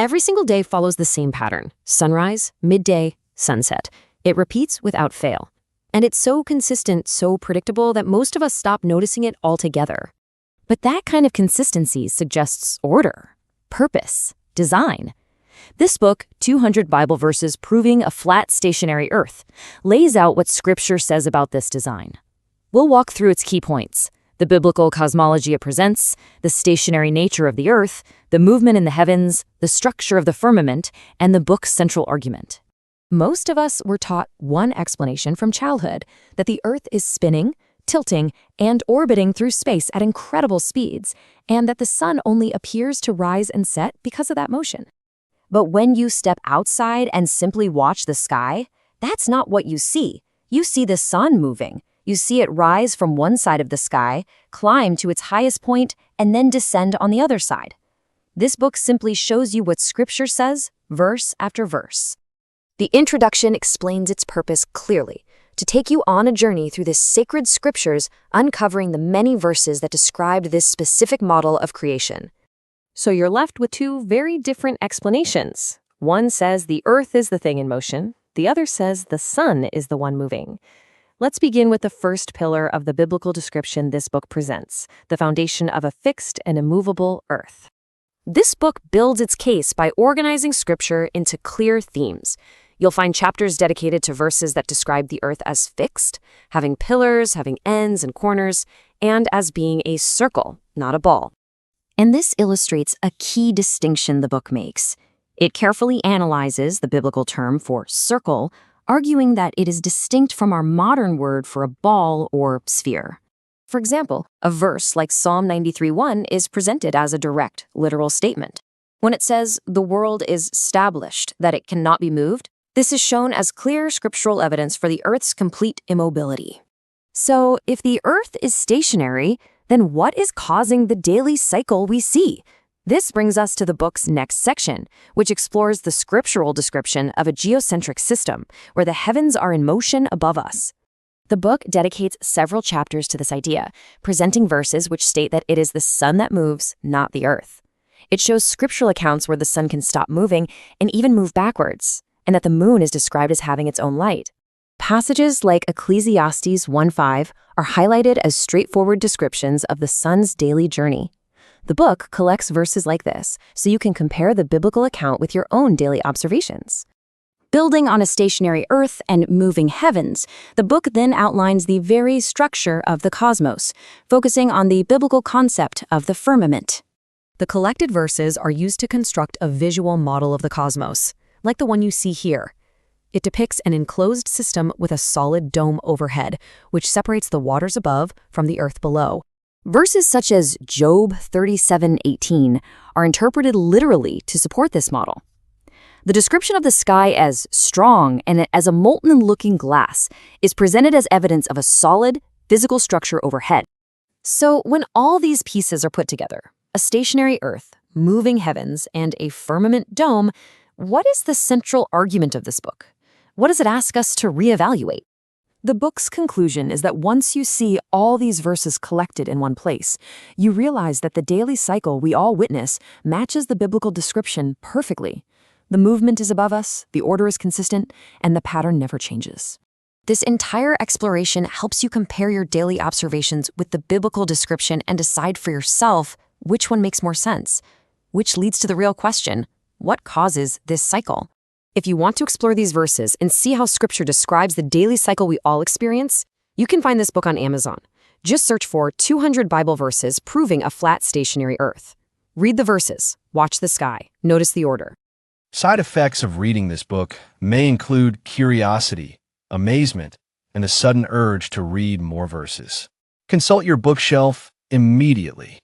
Every single day follows the same pattern: sunrise, midday, sunset. It repeats without fail. And it's so consistent, so predictable that most of us stop noticing it altogether. But that kind of consistency suggests order, purpose, design. This book, 200 Bible Verses Proving a Flat Stationary Earth, lays out what Scripture says about this design. We'll walk through its key points: the biblical cosmology it presents, the stationary nature of the Earth, the movement in the heavens, the structure of the firmament, and the book's central argument. Most of us were taught one explanation from childhood: that the Earth is spinning, tilting, and orbiting through space at incredible speeds, and that the sun only appears to rise and set because of that motion. But when you step outside and simply watch the sky, that's not what you see. You see the sun moving. You see it rise from one side of the sky, climb to its highest point, and then descend on the other side. This book simply shows you what Scripture says, verse after verse. The introduction explains its purpose clearly: to take you on a journey through the sacred scriptures, uncovering the many verses that described this specific model of creation. So you're left with two very different explanations. One says the earth is the thing in motion. The other says the sun is the one moving. Let's begin with the first pillar of the biblical description this book presents: the foundation of a fixed and immovable earth. This book builds its case by organizing scripture into clear themes. You'll find chapters dedicated to verses that describe the earth as fixed, having pillars, having ends and corners, and as being a circle, not a ball. And this illustrates a key distinction the book makes. It carefully analyzes the biblical term for circle, arguing that it is distinct from our modern word for a ball or sphere. For example, a verse like Psalm 93:1 is presented as a direct, literal statement. When it says, "The world is established, that it cannot be moved," this is shown as clear scriptural evidence for the Earth's complete immobility. So, if the Earth is stationary, then what is causing the daily cycle we see? This brings us to the book's next section, which explores the scriptural description of a geocentric system, where the heavens are in motion above us. The book dedicates several chapters to this idea, presenting verses which state that it is the sun that moves, not the Earth. It shows scriptural accounts where the sun can stop moving and even move backwards, and that the moon is described as having its own light. Passages like Ecclesiastes 1:5 are highlighted as straightforward descriptions of the sun's daily journey. The book collects verses like this, so you can compare the biblical account with your own daily observations. Building on a stationary earth and moving heavens, the book then outlines the very structure of the cosmos, focusing on the biblical concept of the firmament. The collected verses are used to construct a visual model of the cosmos, like the one you see here. It depicts an enclosed system with a solid dome overhead, which separates the waters above from the earth below. Verses such as Job 37:18 are interpreted literally to support this model. The description of the sky as strong and as a molten-looking glass is presented as evidence of a solid, physical structure overhead. So when all these pieces are put together, a stationary earth, moving heavens, and a firmament dome, what is the central argument of this book? What does it ask us to reevaluate? The book's conclusion is that once you see all these verses collected in one place, you realize that the daily cycle we all witness matches the biblical description perfectly. The movement is above us, the order is consistent, and the pattern never changes. This entire exploration helps you compare your daily observations with the biblical description and decide for yourself which one makes more sense, which leads to the real question: what causes this cycle? If you want to explore these verses and see how Scripture describes the daily cycle we all experience, you can find this book on Amazon. Just search for 200 Bible Verses Proving a Flat Stationary Earth. Read the verses, watch the sky, notice the order. Side effects of reading this book may include curiosity, amazement, and a sudden urge to read more verses. Consult your bookshelf immediately.